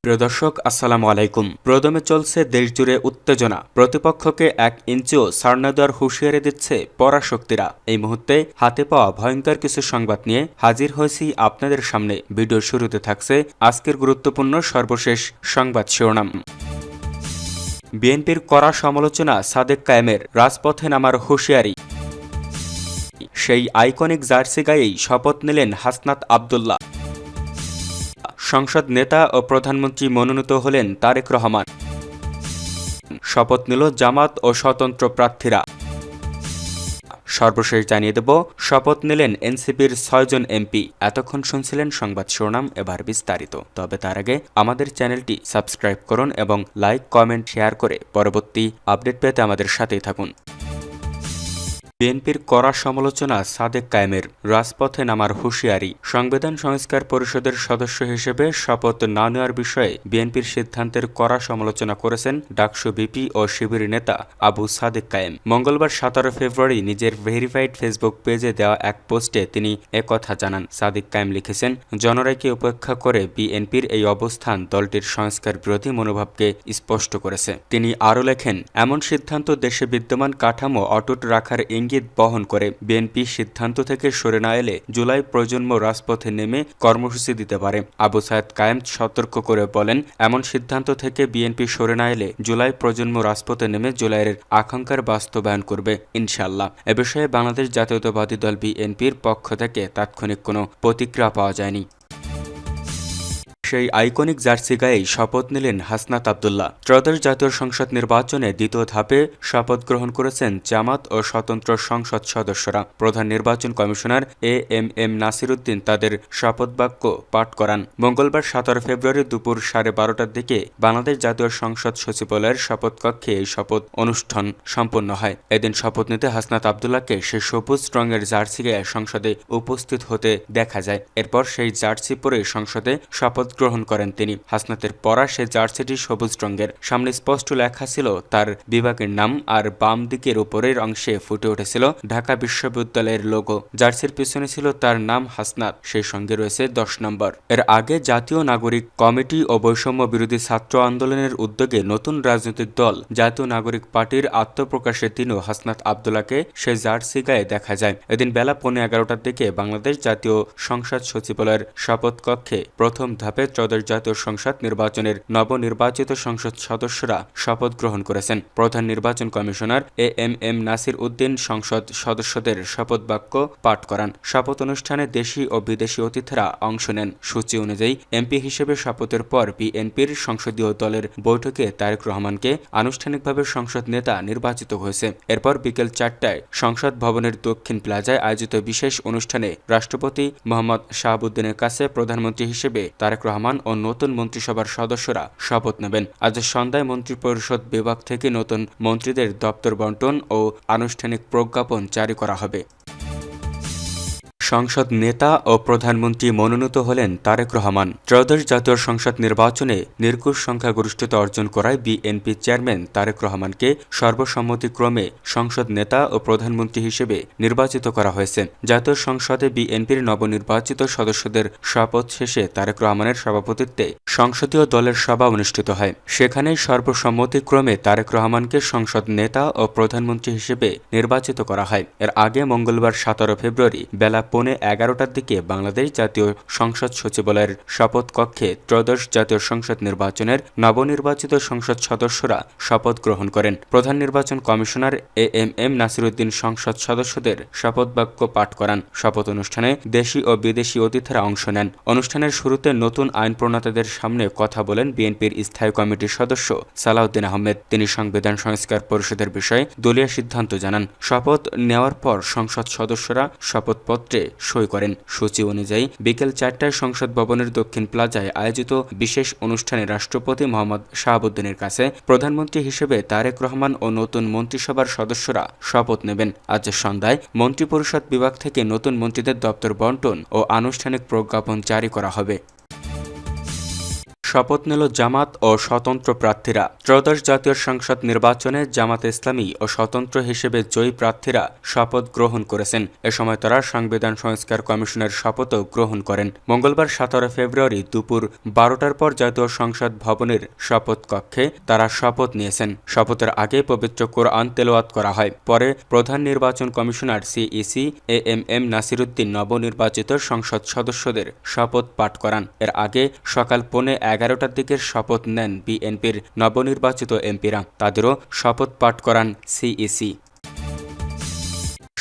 প্রিয় দর্শক, আসসালামু আলাইকুম। প্রদমে চলছে দেশজুড়ে উত্তেজনা। প্রতিপক্ষকে 1 ইঞ্চিও ছাড় না দেওয়ার হুঁশিয়ারি দিচ্ছে পরাশক্তিরা। এই মুহূর্তে হাতে পাওয়া ভয়ঙ্কর কিছু সংবাদ নিয়ে হাজির হয়েছি আপনাদের সামনে। ভিডিওর শুরুতে থাকছে আজকের গুরুত্বপূর্ণ সর্বশেষ সংবাদ শিরোনাম। বিএনপির কড়া সমালোচনা সাদেক কায়েমের, রাজপথে নামার হুঁশিয়ারি। সেই আইকনিক জার্সি গায়েই শপথ নিলেন হাসনাত আব্দুল্লাহ। সংসদ নেতা ও প্রধানমন্ত্রী মনোনীত হলেন তারেক রহমান। শপথ নিল জামাত ও স্বতন্ত্র প্রার্থীরা। সর্বশেষ জানিয়ে দেব, শপথ নিলেন এনসিপির 6 জন এমপি। এতক্ষণ শুনছিলেন সংবাদ শিরোনাম, এবার বিস্তারিত। তবে তার আগে আমাদের চ্যানেলটি সাবস্ক্রাইব করুন এবং লাইক, কমেন্ট, শেয়ার করে পরবর্তী আপডেট পেতে আমাদের সাথেই থাকুন। বিএনপির কড়া সমালোচনা সাদেক কায়েমের, রাজপথে নামার হুঁশিয়ারি। সংবিধান সংস্কার পরিষদের সদস্য হিসেবে শপথ না নেওয়ার বিষয়ে বিএনপির সিদ্ধান্তের কড়া সমালোচনা করেছেন ডাকসু বিপি ও শিবির নেতা আবু সাদেক কায়েম। মঙ্গলবার 17 ফেব্রুয়ারি নিজের ভেরিফাইড ফেসবুক পেজে দেওয়া এক পোস্টে তিনি একথা জানান। সাদেক কায়েম লিখেছেন, জনরায়কে উপেক্ষা করে বিএনপির এই অবস্থান দলটির সংস্কার বিরোধী মনোভাবকে স্পষ্ট করেছে। তিনি আরও লেখেন, এমন সিদ্ধান্ত দেশে বিদ্যমান কাঠামো অটুট রাখার ইঙ্গিত বহন করে। বিএনপি সিদ্ধান্ত থেকে সরে না এলে জুলাই প্রজন্ম রাজপথে নেমে কর্মসূচি দিতে পারে। আবু সায়েদ কায়েম সতর্ক করে বলেন, এমন সিদ্ধান্ত থেকে বিএনপি সরে না এলে জুলাই প্রজন্ম রাজপথে নেমে জুলাইয়ের আকাঙ্ক্ষার বাস্তবায়ন করবে ইনশাআল্লাহ। এ বিষয়ে বাংলাদেশ জাতীয়তাবাদী দল বিএনপির পক্ষ থেকে তাৎক্ষণিক কোনো প্রতিক্রিয়া পাওয়া যায়নি। সেই আইকনিক জার্সি গায়েই শপথ নিলেন হাসনাত আব্দুল্লাহ। ত্রয়োদশ জাতীয় সংসদ নির্বাচনে দ্বিতীয় ধাপে শপথ গ্রহণ করেছেন জামাত ও স্বতন্ত্র সংসদ সদস্যরা। প্রধান নির্বাচন কমিশনার এএমএম নাসির উদ্দিন তাদের শপথ বাক্য পাঠ করান। মঙ্গলবার 17 ফেব্রুয়ারি দুপুর 12:30টার দিকে বাংলাদেশ জাতীয় সংসদ সচিবালয়ের শপথ কক্ষে এই শপথ অনুষ্ঠান সম্পন্ন হয়। এদিন শপথ নিতে হাসনাত আব্দুল্লাহকে সে সবুজ রঙের জার্সি গায়ে সংসদে উপস্থিত হতে দেখা যায়। এরপর সেই জার্সি পরে সংসদে শপথ গ্রহণ করেন তিনি। হাসনাতের পরা সে জার্সিটি সবুজ রঙের, সামনে স্পষ্ট লেখা ছিল তার বিভাগের নাম, আর বাম দিকের উপরের অংশে ফুটে উঠেছিল ঢাকা বিশ্ববিদ্যালয়ের লোগো। জার্সির পিছনে ছিল তার নাম হাসনাত, সেই সঙ্গে রয়েছে 10 নম্বর। এর আগে জাতীয় নাগরিক কমিটি ও বৈষম্য বিরোধী ছাত্র আন্দোলনের উদ্যোগে নতুন রাজনৈতিক দল জাতীয় নাগরিক পার্টির আত্মপ্রকাশের দিনও হাসনাত আব্দুল্লাহকে সে জার্সি গায়ে দেখা যায়। এদিন বেলা 11:15টার দিকে বাংলাদেশ জাতীয় সংসদ সচিবালয়ের শপথ কক্ষে প্রথম ধাপে ত্রয়োদশ জাতীয় সংসদ নির্বাচনের নবনির্বাচিত সংসদ সদস্যরা শপথ গ্রহণ করেছেন। প্রধান নির্বাচন কমিশনার এএমএম নাসির উদ্দিন সংসদ সদস্যদের শপথ বাক্য পাঠ করান। শপথ অনুষ্ঠানে দেশি ও বিদেশি অতিথিরা অংশ নেন। সূচি অনুযায়ী এমপি হিসেবে শপথের পর বিএনপির সংসদীয় দলের বৈঠকে তারেক রহমানকে আনুষ্ঠানিকভাবে সংসদ নেতা নির্বাচিত হয়েছে। এরপর বিকেল 4টায় সংসদ ভবনের দক্ষিণ প্লাজায় আয়োজিত বিশেষ অনুষ্ঠানে রাষ্ট্রপতি মোহাম্মদ শাহাবুদ্দিনের কাছে প্রধানমন্ত্রী হিসেবে তারেক রহমান ও নতুন মন্ত্রিসভার সদস্যরা শপথ নেবেন। আজ সন্ধ্যায় মন্ত্রিপরিষদ বিভাগ থেকে নতুন মন্ত্রীদের দপ্তর বন্টন ও আনুষ্ঠানিক প্রজ্ঞাপন জারি করা হবে। সংসদ নেতা ও প্রধানমন্ত্রী মনোনীত হলেন তারেক রহমান। ত্রয়োদশ জাতীয় সংসদ নির্বাচনে নিরঙ্কুশ সংখ্যাগরিষ্ঠতা অর্জন করায় বিএনপি চেয়ারম্যান তারেক রহমানকে সর্বসম্মতিক্রমে সংসদ নেতা ও প্রধানমন্ত্রী হিসেবে নির্বাচিত করা হয়েছে। জাতীয় সংসদে বিএনপির নবনির্বাচিত সদস্যদের শপথ শেষে তারেক রহমানের সভাপতিত্বে সংসদীয় দলের সভা অনুষ্ঠিত হয়। সেখানেই সর্বসম্মতিক্রমে তারেক রহমানকে সংসদ নেতা ও প্রধানমন্ত্রী হিসেবে নির্বাচিত করা হয়। এর আগে মঙ্গলবার 17 ফেব্রুয়ারি বেলা 11:15টার দিকে বাংলাদেশ জাতীয় সংসদ সচিবালয়ের শপথ কক্ষে ত্রয়োদশ জাতীয় সংসদ নির্বাচনের নবনির্বাচিত সংসদ সদস্যরা শপথ গ্রহণ করেন। প্রধান নির্বাচন কমিশনার এএমএম নাসির উদ্দিন সংসদ সদস্যদের শপথ বাক্য পাঠ করান। শপথ অনুষ্ঠানে দেশি ও বিদেশি অতিথিরা অংশ নেন। অনুষ্ঠানের শুরুতে নতুন আইন প্রণেতাদের সামনে কথা বলেন বিএনপির স্থায়ী কমিটির সদস্য সালাউদ্দিন আহমেদ। তিনি সংবিধান সংস্কার পরিষদের বিষয়ে দলীয় সিদ্ধান্ত জানান। শপথ নেওয়ার পর সংসদ সদস্যরা শপথপত্রে সই করেন। সূচি অনুযায়ী বিকেল 4টায় সংসদ ভবনের দক্ষিণ প্লাজায় আয়োজিত বিশেষ অনুষ্ঠানে রাষ্ট্রপতি মোহাম্মদ শাহাবুদ্দিনের কাছে প্রধানমন্ত্রী হিসেবে তারেক রহমান ও নতুন মন্ত্রিসভার সদস্যরা শপথ নেবেন। আজ সন্ধ্যায় মন্ত্রিপরিষদ বিভাগ থেকে নতুন মন্ত্রীদের দপ্তর বন্টন ও আনুষ্ঠানিক প্রজ্ঞাপন জারি করা হবে। শপথ নিল জামাত ও স্বতন্ত্র প্রার্থীরা। ত্রয়োদশ জাতীয় সংসদ নির্বাচনে জামাত ইসলামী ও স্বতন্ত্র হিসেবে জয়ী প্রার্থীরা শপথ গ্রহণ করেছেন। এ সময় তারা সংবিধান সংস্কার কমিশনের শপথও গ্রহণ করেন। মঙ্গলবার 17 ফেব্রুয়ারি দুপুর 12টার পর জাতীয় সংসদ ভবনের শপথ কক্ষে তারা শপথ নিয়েছেন। শপথের আগে পবিত্র কোরআন তেলাওয়াত করা হয়। পরে প্রধান নির্বাচন কমিশনার সিইসি এএমএম নাসিরউদ্দিন নবনির্বাচিত সংসদ সদস্যদের শপথ পাঠ করান। এর আগে সকাল 11:15টার দিকে শপথ নেন বিএনপির নবনির্বাচিত এমপিরা। তাদেরও শপথ পাঠ করান সিইসি।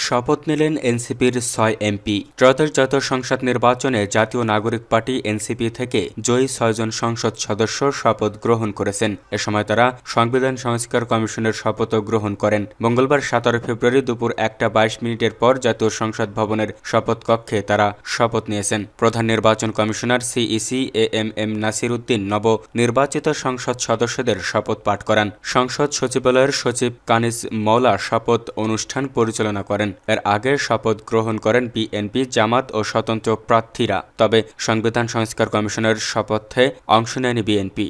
শপথ নিলেন এনসিপির 6 এমপি। ত্রয়োদশ জাতীয় সংসদ নির্বাচনে জাতীয় নাগরিক পার্টি এনসিপি থেকে জয়ী 6 জন সংসদ সদস্য শপথ গ্রহণ করেছেন। এ সময় তারা সংবিধান সংস্কার কমিশনের শপথও গ্রহণ করেন। মঙ্গলবার 17 ফেব্রুয়ারি দুপুর 1:22 পর জাতীয় সংসদ ভবনের শপথ কক্ষে তারা শপথ নিয়েছেন। প্রধান নির্বাচন কমিশনার সিইসি এএমএম নাসিরউদ্দিন নব নির্বাচিত সংসদ সদস্যদের শপথ পাঠ করান। সংসদ সচিবালয়ের সচিব কানিজ মওলা শপথ অনুষ্ঠান পরিচালনা করেন। এর আগে শপথ গ্রহণ করেন বিএনপি, জামাত ও স্বতন্ত্র প্রার্থীরা। তবে সংবিধান সংস্কার কমিশনের শপথে অংশ নেয়নি বিএনপি।